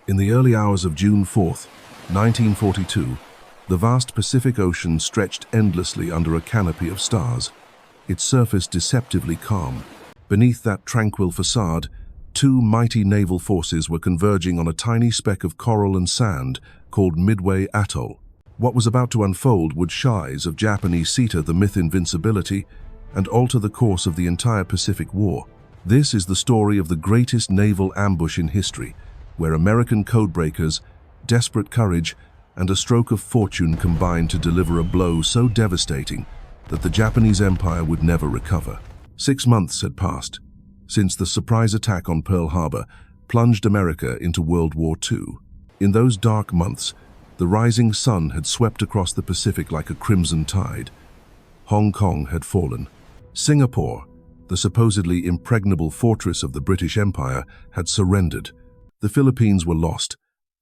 In the early hours of June 4th, 1942, the vast Pacific Ocean stretched endlessly under a canopy of stars, its surface deceptively calm. Beneath that tranquil facade, two mighty naval forces were converging on a tiny speck of coral and sand called Midway Atoll. What was about to unfold would shize of Japanese Sita the myth invincibility and alter the course of the entire Pacific War. This is the story of the greatest naval ambush in history, where American codebreakers, desperate courage, and a stroke of fortune combined to deliver a blow so devastating that the Japanese Empire would never recover. 6 months had passed since the surprise attack on Pearl Harbor plunged America into World War II. In those dark months, the rising sun had swept across the Pacific like a crimson tide. Hong Kong had fallen. Singapore, the supposedly impregnable fortress of the British Empire, had surrendered. The Philippines were lost.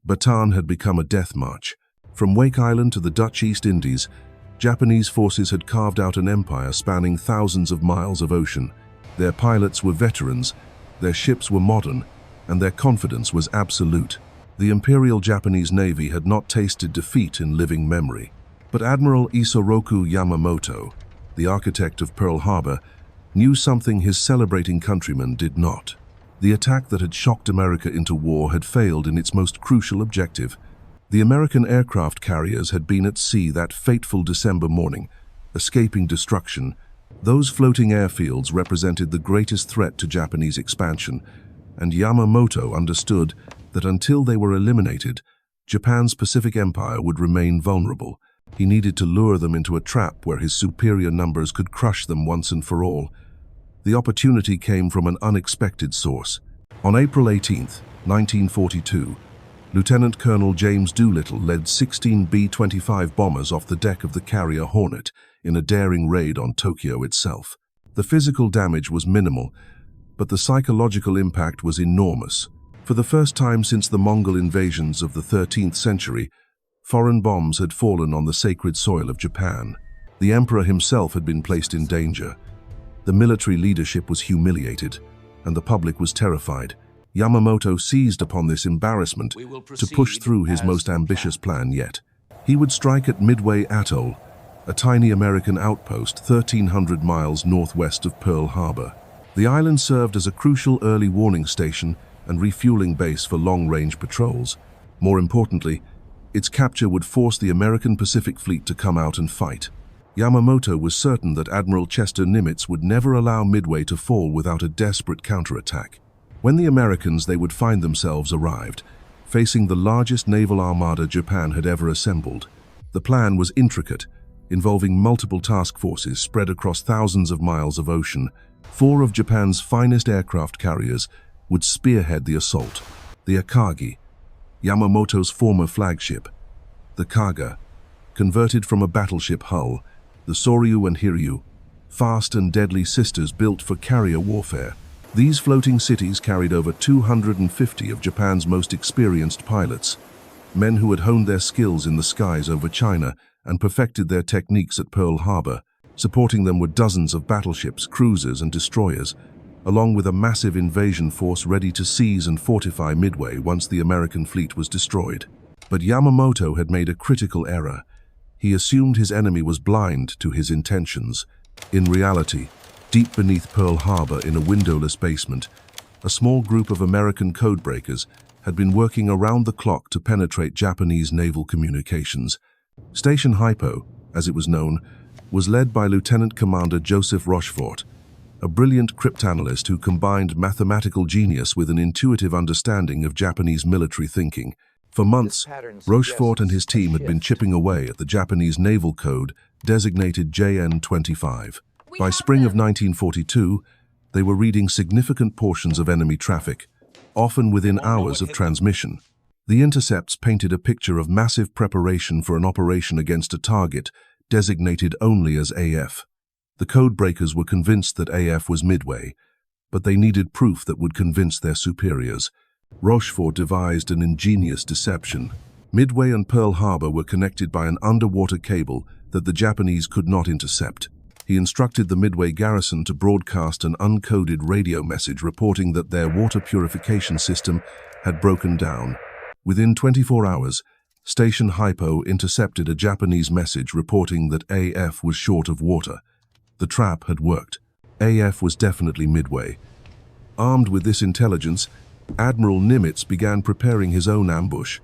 Bataan had become a death march. From Wake Island to the Dutch East Indies, Japanese forces had carved out an empire spanning thousands of miles of ocean. Their pilots were veterans, their ships were modern, and their confidence was absolute. The Imperial Japanese Navy had not tasted defeat in living memory. But Admiral Isoroku Yamamoto, the architect of Pearl Harbor, knew something his celebrating countrymen did not. The attack that had shocked America into war had failed in its most crucial objective. The American aircraft carriers had been at sea that fateful December morning, escaping destruction. Those floating airfields represented the greatest threat to Japanese expansion, and Yamamoto understood that until they were eliminated, Japan's Pacific Empire would remain vulnerable. He needed to lure them into a trap where his superior numbers could crush them once and for all. The opportunity came from an unexpected source. On April 18, 1942, Lieutenant Colonel James Doolittle led 16 B-25 bombers off the deck of the carrier Hornet in a daring raid on Tokyo itself. The physical damage was minimal, but the psychological impact was enormous. For the first time since the Mongol invasions of the 13th century, foreign bombs had fallen on the sacred soil of Japan. The emperor himself had been placed in danger. The military leadership was humiliated, and the public was terrified. Yamamoto seized upon this embarrassment to push through his most ambitious plan yet. He would strike at Midway Atoll, a tiny American outpost 1,300 miles northwest of Pearl Harbor. The island served as a crucial early warning station and refueling base for long-range patrols. More importantly, its capture would force the American Pacific Fleet to come out and fight. Yamamoto was certain that Admiral Chester Nimitz would never allow Midway to fall without a desperate counterattack. When the Americans they would find themselves arrived, facing the largest naval armada Japan had ever assembled. The plan was intricate, involving multiple task forces spread across thousands of miles of ocean. 4 of Japan's finest aircraft carriers would spearhead the assault. The Akagi, Yamamoto's former flagship; the Kaga, converted from a battleship hull; the Soryu and Hiryu, fast and deadly sisters built for carrier warfare. These floating cities carried over 250 of Japan's most experienced pilots, men who had honed their skills in the skies over China and perfected their techniques at Pearl Harbor. Supporting them were dozens of battleships, cruisers, and destroyers, along with a massive invasion force ready to seize and fortify Midway once the American fleet was destroyed. But Yamamoto had made a critical error. He assumed his enemy was blind to his intentions. In reality, deep beneath Pearl Harbor in a windowless basement, a small group of American codebreakers had been working around the clock to penetrate Japanese naval communications. Station HYPO, as it was known, was led by Lieutenant Commander Joseph Rochefort, a brilliant cryptanalyst who combined mathematical genius with an intuitive understanding of Japanese military thinking. For months, Rochefort and his team had been chipping away at the Japanese naval code designated JN-25. By spring of 1942, they were reading significant portions of enemy traffic, often within hours of transmission. The intercepts painted a picture of massive preparation for an operation against a target designated only as AF. The codebreakers were convinced that AF was Midway, but they needed proof that would convince their superiors. Rochefort devised an ingenious deception. Midway and Pearl Harbor were connected by an underwater cable that the Japanese could not intercept. He instructed the Midway garrison to broadcast an uncoded radio message reporting that their water purification system had broken down. Within 24 hours, Station HYPO intercepted a Japanese message reporting that AF was short of water. The trap had worked. AF was definitely Midway. Armed with this intelligence, Admiral Nimitz began preparing his own ambush.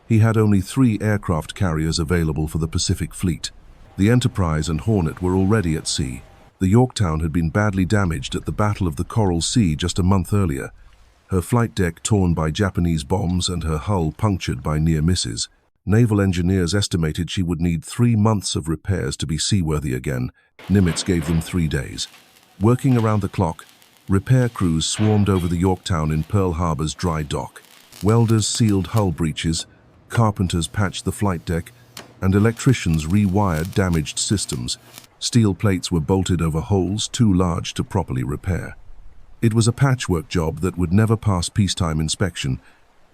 He had only 3 aircraft carriers available for the Pacific Fleet. The Enterprise and Hornet were already at sea. The Yorktown had been badly damaged at the Battle of the Coral Sea just a month earlier, her flight deck torn by Japanese bombs and her hull punctured by near misses. Naval engineers estimated she would need 3 months of repairs to be seaworthy again. Nimitz gave them 3 days. Working around the clock, repair crews swarmed over the Yorktown in Pearl Harbor's dry dock. Welders sealed hull breaches, carpenters patched the flight deck, and electricians rewired damaged systems. Steel plates were bolted over holes too large to properly repair. It was a patchwork job that would never pass peacetime inspection,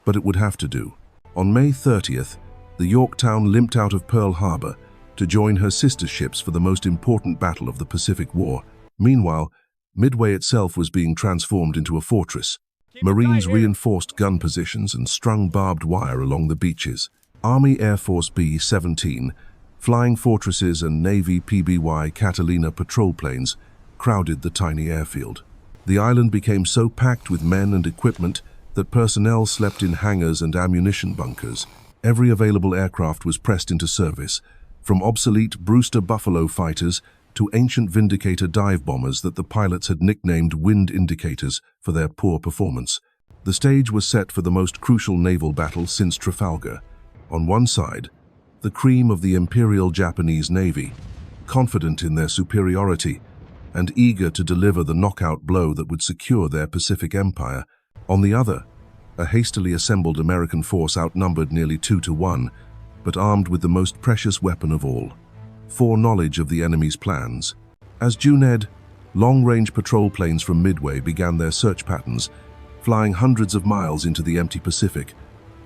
but it would have to do. On May 30th, the Yorktown limped out of Pearl Harbor to join her sister ships for the most important battle of the Pacific War. Meanwhile, Midway itself was being transformed into a fortress. Marines reinforced gun positions and strung barbed wire along the beaches. Army Air Force B-17, Flying Fortresses and Navy PBY Catalina patrol planes crowded the tiny airfield. The island became so packed with men and equipment that personnel slept in hangars and ammunition bunkers. Every available aircraft was pressed into service, from obsolete Brewster Buffalo fighters to ancient Vindicator dive bombers that the pilots had nicknamed wind indicators for their poor performance. The stage was set for the most crucial naval battle since Trafalgar. On one side, the cream of the Imperial Japanese Navy, confident in their superiority and eager to deliver the knockout blow that would secure their Pacific empire. On the other, a hastily assembled American force outnumbered nearly 2 to 1, but armed with the most precious weapon of all: foreknowledge of the enemy's plans. As Juned, long-range patrol planes from Midway began their search patterns, flying hundreds of miles into the empty Pacific,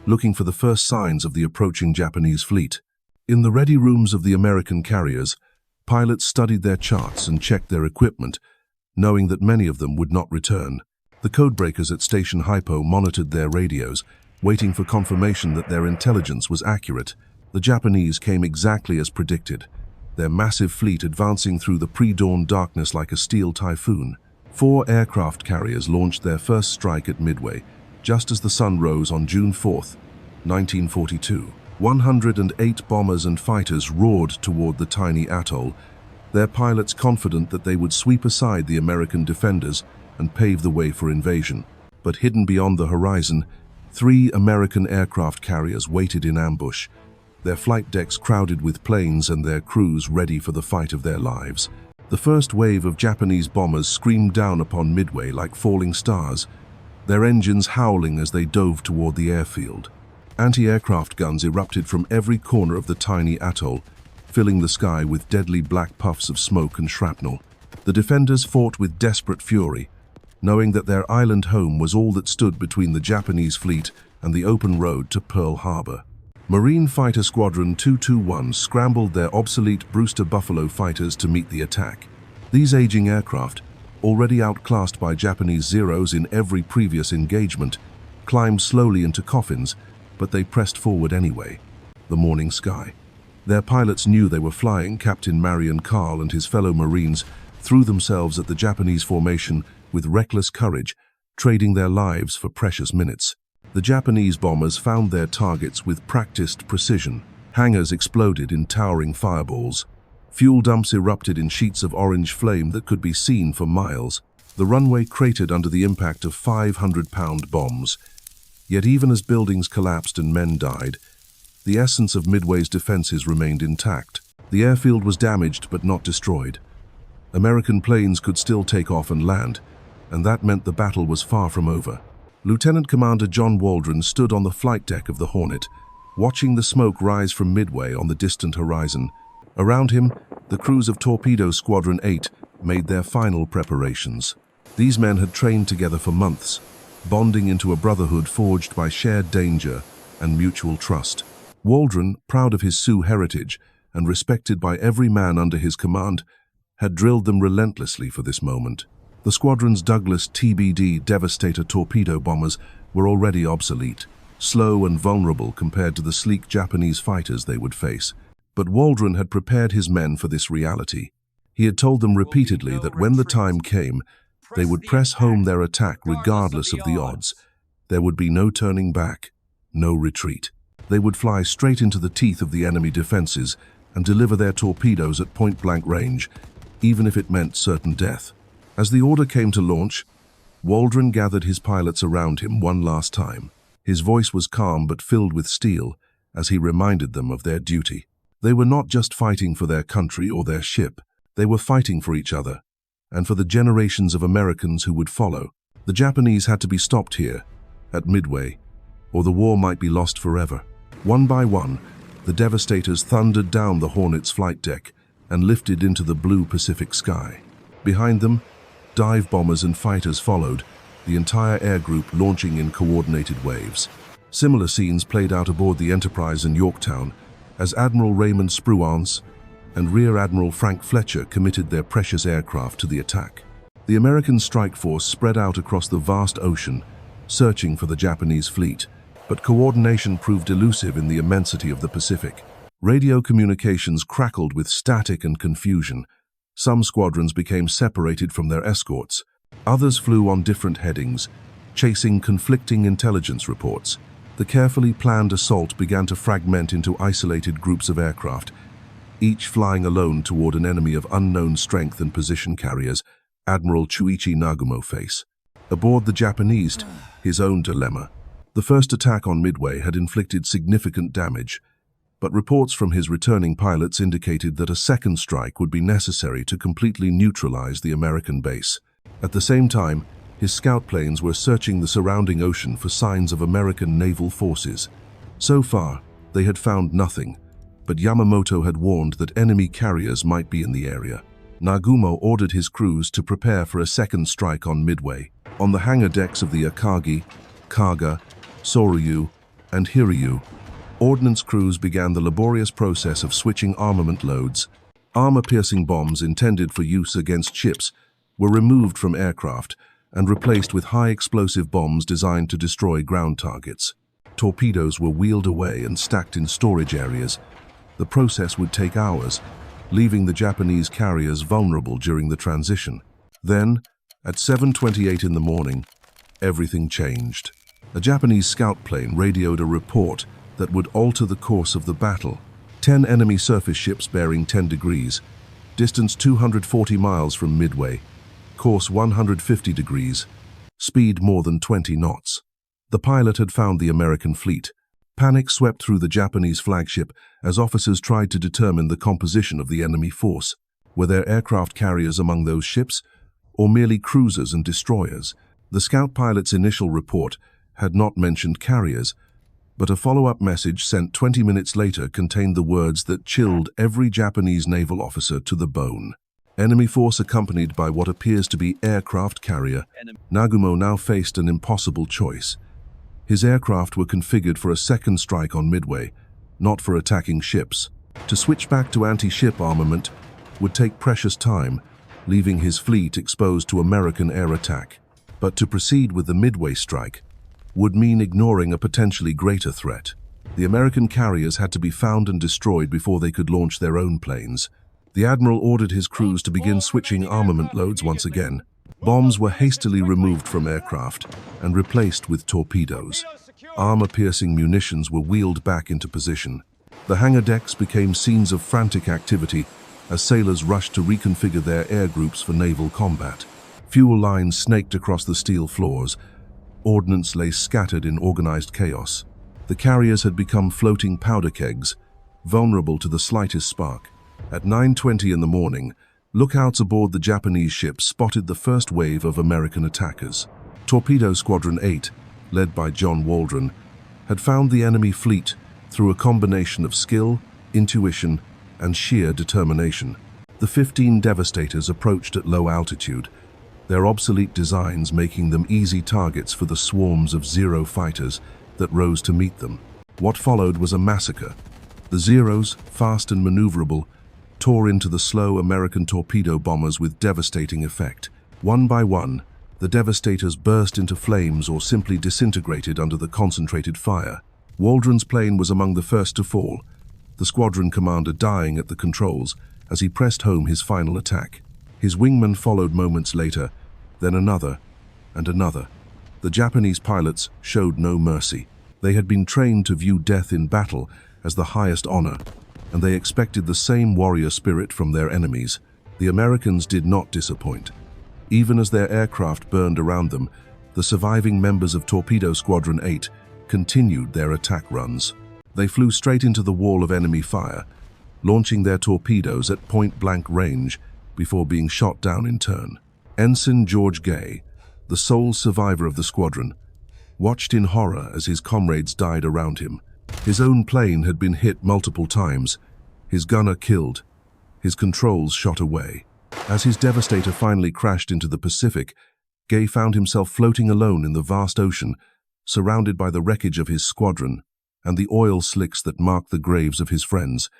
looking for the first signs of the approaching Japanese fleet. In the ready rooms of the American carriers, pilots studied their charts and checked their equipment, knowing that many of them would not return. The codebreakers at Station HYPO monitored their radios, waiting for confirmation that their intelligence was accurate. The Japanese came exactly as predicted, their massive fleet advancing through the pre-dawn darkness like a steel typhoon. 4 aircraft carriers launched their first strike at Midway, just as the sun rose on June 4th, 1942. 108 bombers and fighters roared toward the tiny atoll, their pilots confident that they would sweep aside the American defenders and pave the way for invasion. But hidden beyond the horizon, 3 American aircraft carriers waited in ambush, their flight decks crowded with planes and their crews ready for the fight of their lives. The first wave of Japanese bombers screamed down upon Midway like falling stars, their engines howling as they dove toward the airfield. Anti-aircraft guns erupted from every corner of the tiny atoll, filling the sky with deadly black puffs of smoke and shrapnel. The defenders fought with desperate fury, knowing that their island home was all that stood between the Japanese fleet and the open road to Pearl Harbor. Marine Fighter Squadron 221 scrambled their obsolete Brewster Buffalo fighters to meet the attack. These aging aircraft, already outclassed by Japanese Zeros in every previous engagement, climbed slowly into coffins, but they pressed forward anyway. The morning sky. Their pilots knew they were flying. Captain Marion Carl and his fellow Marines threw themselves at the Japanese formation with reckless courage, trading their lives for precious minutes. The Japanese bombers found their targets with practiced precision. Hangars exploded in towering fireballs. Fuel dumps erupted in sheets of orange flame that could be seen for miles. The runway cratered under the impact of 500-pound bombs. Yet even as buildings collapsed and men died, the essence of Midway's defenses remained intact. The airfield was damaged but not destroyed. American planes could still take off and land, and that meant the battle was far from over. Lieutenant Commander John Waldron stood on the flight deck of the Hornet, watching the smoke rise from Midway on the distant horizon. Around him, the crews of Torpedo Squadron 8 made their final preparations. These men had trained together for months, bonding into a brotherhood forged by shared danger and mutual trust. Waldron, proud of his Sioux heritage and respected by every man under his command, had drilled them relentlessly for this moment. The squadron's Douglas TBD Devastator torpedo bombers were already obsolete. slow and vulnerable compared to the sleek Japanese fighters they would face. But Waldron had prepared his men for this reality. He had told them repeatedly that when the time came, they would press home their attack regardless of the odds. There would be no turning back, no retreat. They would fly straight into the teeth of the enemy defenses and deliver their torpedoes at point-blank range, even if it meant certain death. As the order came to launch, Waldron gathered his pilots around him one last time. His voice was calm but filled with steel as he reminded them of their duty. They were not just fighting for their country or their ship. They were fighting for each other, and for the generations of Americans who would follow. The Japanese had to be stopped here, at Midway, or the war might be lost forever. One by one, the devastators thundered down the Hornet's flight deck and lifted into the blue Pacific sky. Behind them, dive bombers and fighters followed, the entire air group launching in coordinated waves. Similar scenes played out aboard the Enterprise in Yorktown as Admiral Raymond Spruance and Rear Admiral Frank Fletcher committed their precious aircraft to the attack. The American strike force spread out across the vast ocean, searching for the Japanese fleet, but coordination proved elusive in the immensity of the Pacific. Radio communications crackled with static and confusion. Some squadrons became separated from their escorts. Others flew on different headings, chasing conflicting intelligence reports. The carefully planned assault began to fragment into isolated groups of aircraft, each flying alone toward an enemy of unknown strength and position carriers, Admiral Chuichi Nagumo face. Aboard the Japanese, his own dilemma. The first attack on Midway had inflicted significant damage, but reports from his returning pilots indicated that a second strike would be necessary to completely neutralize the American base. At the same time, his scout planes were searching the surrounding ocean for signs of American naval forces. So far, they had found nothing, but Yamamoto had warned that enemy carriers might be in the area. Nagumo ordered his crews to prepare for a second strike on Midway. On the hangar decks of the Akagi, Kaga, Soryu, and Hiryu, ordnance crews began the laborious process of switching armament loads. Armor-piercing bombs intended for use against ships were removed from aircraft and replaced with high-explosive bombs designed to destroy ground targets. Torpedoes were wheeled away and stacked in storage areas. The process would take hours, leaving the Japanese carriers vulnerable during the transition. Then, at 7:28 in the morning, everything changed. A Japanese scout plane radioed a report that would alter the course of the battle. 10 enemy surface ships bearing 10 degrees, distance 240 miles from Midway, course 150 degrees, speed more than 20 knots. The pilot had found the American fleet. Panic swept through the Japanese flagship as officers tried to determine the composition of the enemy force. Were there aircraft carriers among those ships, or merely cruisers and destroyers? The scout pilot's initial report had not mentioned carriers, but a follow-up message sent 20 minutes later contained the words that chilled every Japanese naval officer to the bone. Enemy force accompanied by what appears to be aircraft carrier. Nagumo now faced an impossible choice. His aircraft were configured for a second strike on Midway, not for attacking ships. To switch back to anti-ship armament would take precious time, leaving his fleet exposed to American air attack. But to proceed with the Midway strike would mean ignoring a potentially greater threat. The American carriers had to be found and destroyed before they could launch their own planes. The Admiral ordered his crews to begin switching armament loads once again. Bombs were hastily removed from aircraft and replaced with torpedoes. Armor-piercing munitions were wheeled back into position. The hangar decks became scenes of frantic activity as sailors rushed to reconfigure their air groups for naval combat. Fuel lines snaked across the steel floors. Ordnance lay scattered in organized chaos. The carriers had become floating powder kegs, vulnerable to the slightest spark. At 9:20 in the morning, lookouts aboard the Japanese ship spotted the first wave of American attackers. Torpedo Squadron 8, led by John Waldron, had found the enemy fleet through a combination of skill, intuition, and sheer determination. The 15 devastators approached at low altitude, their obsolete designs making them easy targets for the swarms of Zero fighters that rose to meet them. What followed was a massacre. The Zeros, fast and maneuverable, tore into the slow American torpedo bombers with devastating effect. One by one, The devastators burst into flames or simply disintegrated under the concentrated fire. Waldron's plane was among the first to fall, the squadron commander dying at the controls as he pressed home his final attack. His wingman followed moments later, then another and another. The Japanese pilots showed no mercy. They had been trained to view death in battle as the highest honor, and they expected the same warrior spirit from their enemies. The Americans did not disappoint. Even as their aircraft burned around them, the surviving members of Torpedo Squadron 8 continued their attack runs. They flew straight into the wall of enemy fire, launching their torpedoes at point-blank range before being shot down in turn. Ensign George Gay, the sole survivor of the squadron, watched in horror as his comrades died around him. His own plane had been hit multiple times, his gunner killed, his controls shot away. As his Devastator finally crashed into the Pacific, Gay found himself floating alone in the vast ocean, surrounded by the wreckage of his squadron and the oil slicks that marked the graves of his friends.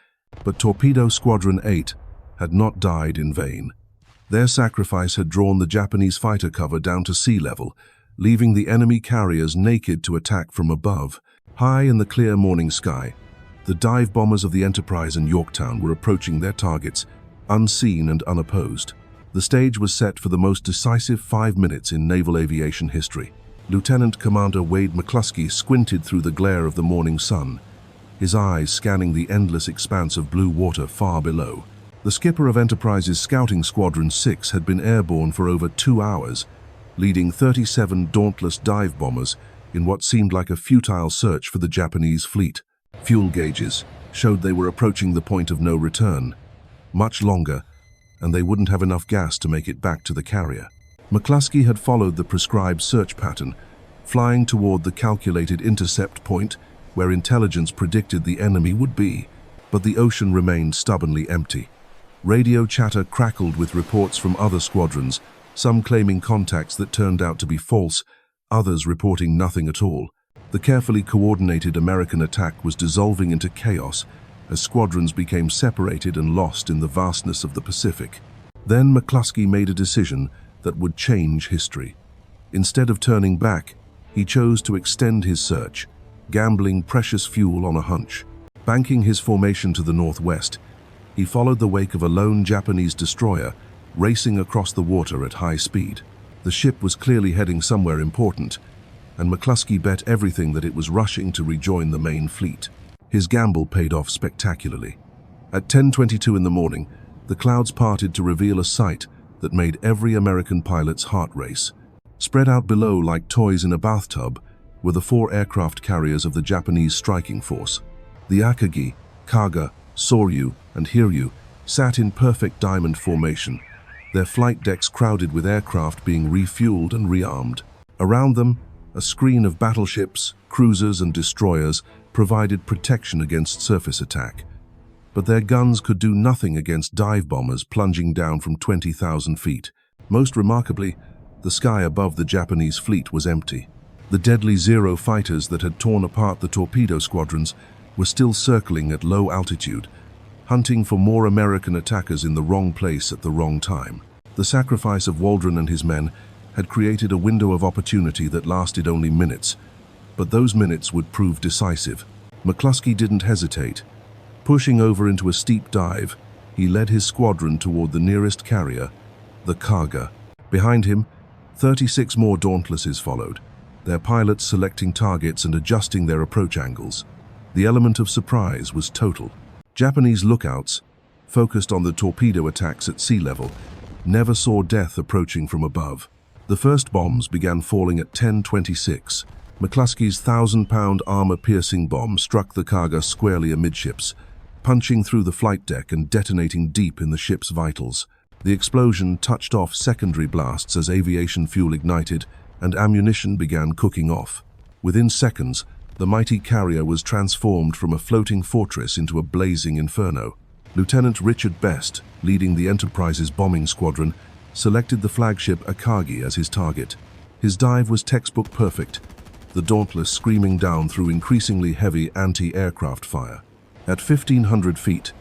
But Torpedo Squadron 8 had not died in vain. Their sacrifice had drawn the Japanese fighter cover down to sea level, leaving the enemy carriers naked to attack from above. High in the clear morning sky, the dive bombers of the Enterprise and Yorktown were approaching their targets, unseen and unopposed. The stage was set for the most decisive 5 minutes in naval aviation history. Lieutenant Commander Wade McClusky squinted through the glare of the morning sun, his eyes scanning the endless expanse of blue water far below. The skipper of Enterprise's Scouting Squadron 6 had been airborne for over 2 hours, leading 37 dauntless dive bombers in what seemed like a futile search for the Japanese fleet. Fuel gauges showed they were approaching the point of no return. Much longer, and they wouldn't have enough gas to make it back to the carrier. McClusky had followed the prescribed search pattern, flying toward the calculated intercept point where intelligence predicted the enemy would be, but the ocean remained stubbornly empty. Radio chatter crackled with reports from other squadrons, some claiming contacts that turned out to be false, others reporting nothing at all. The carefully coordinated American attack was dissolving into chaos as squadrons became separated and lost in the vastness of the Pacific. Then McClusky made a decision that would change history. Instead of turning back, he chose to extend his search, gambling precious fuel on a hunch. Banking his formation to the northwest, he followed the wake of a lone Japanese destroyer racing across the water at high speed. The ship was clearly heading somewhere important, and McClusky bet everything that it was rushing to rejoin the main fleet. His gamble paid off spectacularly. At 10:22 in the morning, the clouds parted to reveal a sight that made every American pilot's heart race. Spread out below like toys in a bathtub were the 4 aircraft carriers of the Japanese striking force. The Akagi, Kaga, Soryu, and Hiryu sat in perfect diamond formation, their flight decks crowded with aircraft being refueled and rearmed. Around them, a screen of battleships, cruisers, and destroyers provided protection against surface attack. But their guns could do nothing against dive bombers plunging down from 20,000 feet. Most remarkably, the sky above the Japanese fleet was empty. The deadly Zero fighters that had torn apart the torpedo squadrons were still circling at low altitude, hunting for more American attackers in the wrong place at the wrong time. The sacrifice of Waldron and his men had created a window of opportunity that lasted only minutes, but those minutes would prove decisive. McClusky didn't hesitate. Pushing over into a steep dive, he led his squadron toward the nearest carrier, the Kaga. Behind him, 36 more Dauntlesses followed, their pilots selecting targets and adjusting their approach angles. The element of surprise was total. Japanese lookouts, focused on the torpedo attacks at sea level, never saw death approaching from above. The first bombs began falling at 10:26. McClusky's 1,000-pound armor-piercing bomb struck the Kaga squarely amidships, punching through the flight deck and detonating deep in the ship's vitals. The explosion touched off secondary blasts as aviation fuel ignited and ammunition began cooking off. Within seconds, the mighty carrier was transformed from a floating fortress into a blazing inferno. Lieutenant Richard Best, leading the Enterprise's bombing squadron, selected the flagship Akagi as his target. His dive was textbook perfect, the Dauntless screaming down through increasingly heavy anti-aircraft fire. At 1,500 feet,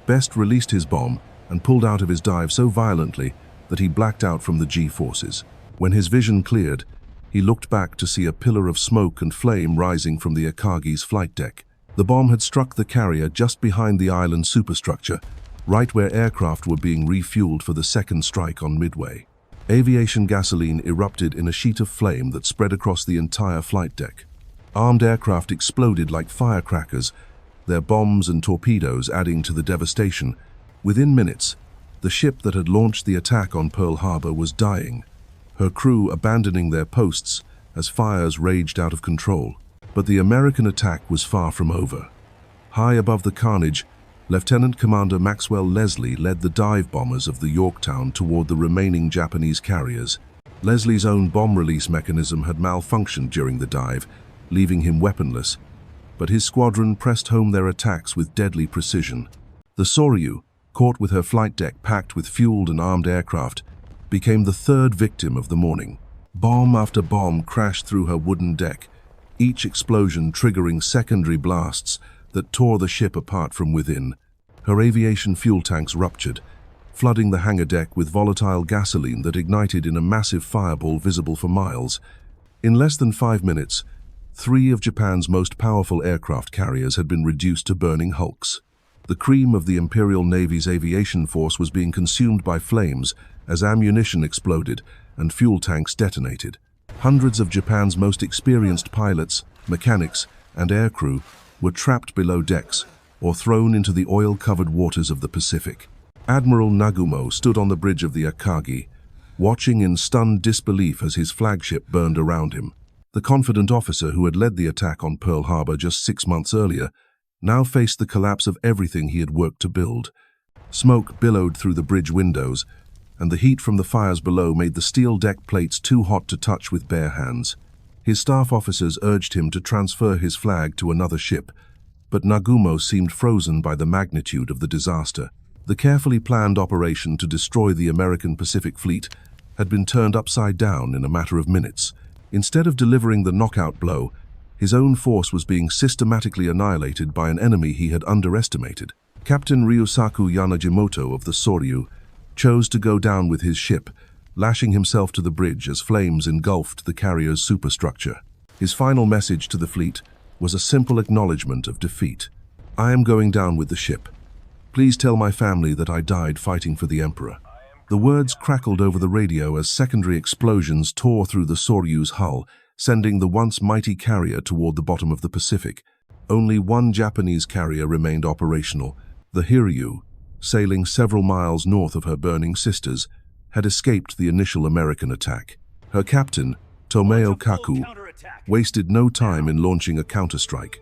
Best released his bomb and pulled out of his dive so violently that he blacked out from the G-forces. When his vision cleared, he looked back to see a pillar of smoke and flame rising from the Akagi's flight deck. The bomb had struck the carrier just behind the island superstructure, right where aircraft were being refueled for the second strike on Midway. Aviation gasoline erupted in a sheet of flame that spread across the entire flight deck. Armed aircraft exploded like firecrackers, their bombs and torpedoes adding to the devastation. Within minutes, the ship that had launched the attack on Pearl Harbor was dying, her crew abandoning their posts as fires raged out of control. But the American attack was far from over. High above the carnage, Lieutenant Commander Maxwell Leslie led the dive bombers of the Yorktown toward the remaining Japanese carriers. Leslie's own bomb release mechanism had malfunctioned during the dive, leaving him weaponless, but his squadron pressed home their attacks with deadly precision. The Soryu, caught with her flight deck packed with fueled and armed aircraft, became the third victim of the morning. Bomb after bomb crashed through her wooden deck, each explosion triggering secondary blasts that tore the ship apart from within. Her aviation fuel tanks ruptured, flooding the hangar deck with volatile gasoline that ignited in a massive fireball visible for miles. In less than 5 minutes, 3 of Japan's most powerful aircraft carriers had been reduced to burning hulks. The cream of the Imperial Navy's aviation force was being consumed by flames as ammunition exploded and fuel tanks detonated. Hundreds of Japan's most experienced pilots, mechanics, and aircrew were trapped below decks or thrown into the oil-covered waters of the Pacific. Admiral Nagumo stood on the bridge of the Akagi, watching in stunned disbelief as his flagship burned around him. The confident officer who had led the attack on Pearl Harbor just 6 months earlier now faced the collapse of everything he had worked to build. Smoke billowed through the bridge windows, and the heat from the fires below made the steel deck plates too hot to touch with bare hands. His staff officers urged him to transfer his flag to another ship, but Nagumo seemed frozen by the magnitude of the disaster. The carefully planned operation to destroy the American Pacific Fleet had been turned upside down in a matter of minutes. Instead of delivering the knockout blow, his own force was being systematically annihilated by an enemy he had underestimated. Captain Ryusaku Yamamoto of the Soryu chose to go down with his ship, lashing himself to the bridge as flames engulfed the carrier's superstructure. His final message to the fleet was a simple acknowledgement of defeat. "I am going down with the ship. Please tell my family that I died fighting for the Emperor." The words crackled over the radio as secondary explosions tore through the Soryu's hull, sending the once mighty carrier toward the bottom of the Pacific. Only one Japanese carrier remained operational. The Hiryu, sailing several miles north of her burning sisters, had escaped the initial American attack. Her captain, Tomeo Kaku, wasted no time in launching a counterstrike.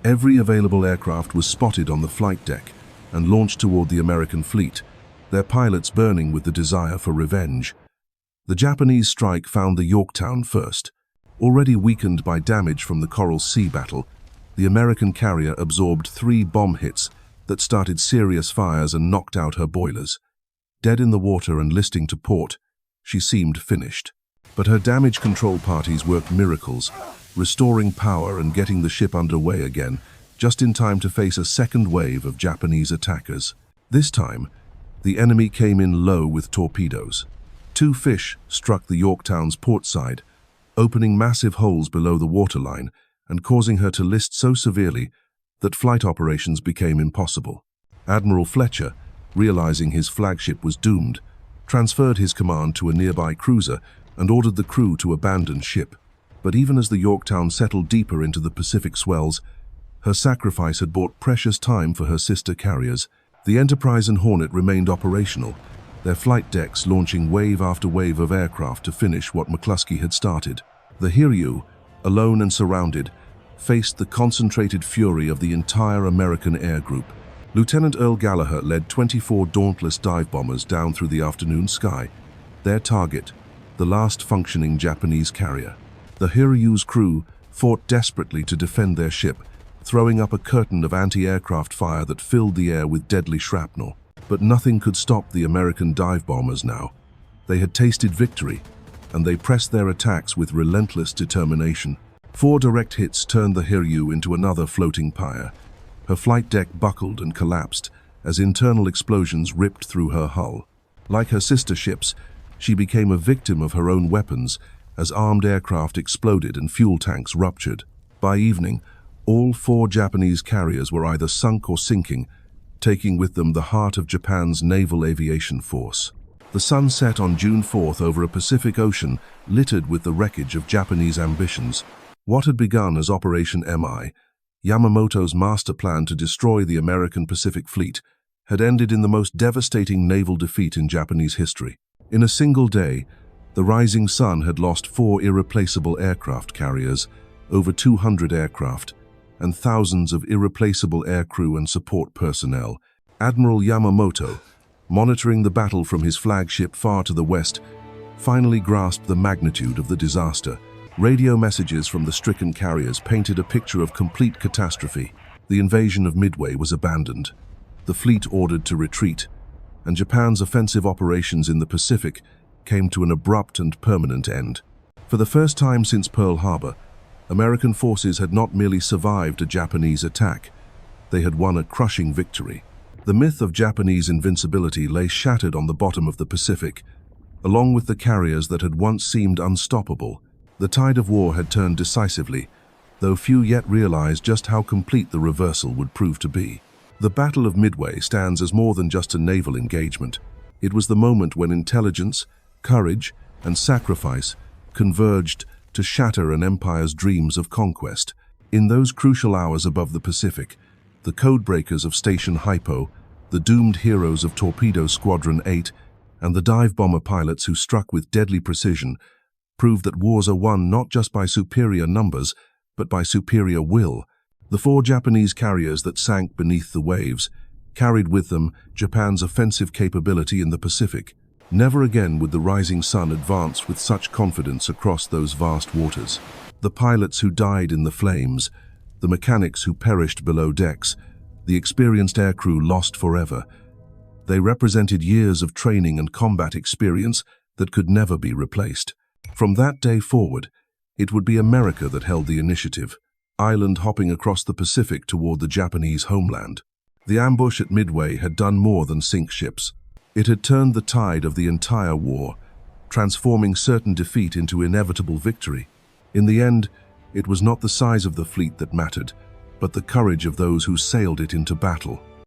Every available aircraft was spotted on the flight deck and launched toward the American fleet, their pilots burning with the desire for revenge. The Japanese strike found the Yorktown first. Already weakened by damage from the Coral Sea battle, the American carrier absorbed 3 bomb hits that started serious fires and knocked out her boilers. Dead in the water and listing to port, she seemed finished. But her damage control parties worked miracles, restoring power and getting the ship underway again, just in time to face a second wave of Japanese attackers. This time, the enemy came in low with torpedoes. 2 fish struck the Yorktown's port side, opening massive holes below the waterline and causing her to list so severely that flight operations became impossible. Admiral Fletcher, realizing his flagship was doomed, transferred his command to a nearby cruiser and ordered the crew to abandon ship. But even as the Yorktown settled deeper into the Pacific swells, her sacrifice had bought precious time for her sister carriers. The Enterprise and Hornet remained operational, their flight decks launching wave after wave of aircraft to finish what McClusky had started. The Hiryu, alone and surrounded, faced the concentrated fury of the entire American air group. Lieutenant Earl Gallagher led 24 dauntless dive bombers down through the afternoon sky, their target, the last functioning Japanese carrier. The Hiryu's crew fought desperately to defend their ship, throwing up a curtain of anti-aircraft fire that filled the air with deadly shrapnel. But nothing could stop the American dive bombers now. They had tasted victory, and they pressed their attacks with relentless determination. 4 direct hits turned the Hiryu into another floating pyre. Her flight deck buckled and collapsed as internal explosions ripped through her hull. Like her sister ships, She became a victim of her own weapons as armed aircraft exploded and fuel tanks ruptured. By evening, all 4 Japanese carriers were either sunk or sinking, taking with them the heart of Japan's naval aviation force. The sun set on June 4th over a Pacific Ocean littered with the wreckage of Japanese ambitions. What had begun as Operation MI, Yamamoto's master plan to destroy the American Pacific Fleet, had ended in the most devastating naval defeat in Japanese history. In a single day, the Rising Sun had lost 4 irreplaceable aircraft carriers, over 200 aircraft, and thousands of irreplaceable aircrew and support personnel. Admiral Yamamoto, monitoring the battle from his flagship far to the west, finally grasped the magnitude of the disaster. Radio messages from the stricken carriers painted a picture of complete catastrophe. The invasion of Midway was abandoned, the fleet ordered to retreat, and Japan's offensive operations in the Pacific came to an abrupt and permanent end. For the first time since Pearl Harbor, American forces had not merely survived a Japanese attack, they had won a crushing victory. The myth of Japanese invincibility lay shattered on the bottom of the Pacific, along with the carriers that had once seemed unstoppable. The tide of war had turned decisively, though few yet realized just how complete the reversal would prove to be. The Battle of Midway stands as more than just a naval engagement. It was the moment when intelligence, courage, and sacrifice converged to shatter an empire's dreams of conquest. In those crucial hours above the Pacific, the codebreakers of Station HYPO, the doomed heroes of Torpedo Squadron 8, and the dive bomber pilots who struck with deadly precision proved that wars are won not just by superior numbers, but by superior will. The 4 Japanese carriers that sank beneath the waves carried with them Japan's offensive capability in the Pacific. Never again would the Rising Sun advance with such confidence across those vast waters. The pilots who died in the flames, the mechanics who perished below decks, the experienced aircrew lost forever. They represented years of training and combat experience that could never be replaced. From that day forward, it would be America that held the initiative, island hopping across the Pacific toward the Japanese homeland. The ambush at Midway had done more than sink ships. It had turned the tide of the entire war, transforming certain defeat into inevitable victory. In the end, it was not the size of the fleet that mattered, but the courage of those who sailed it into battle.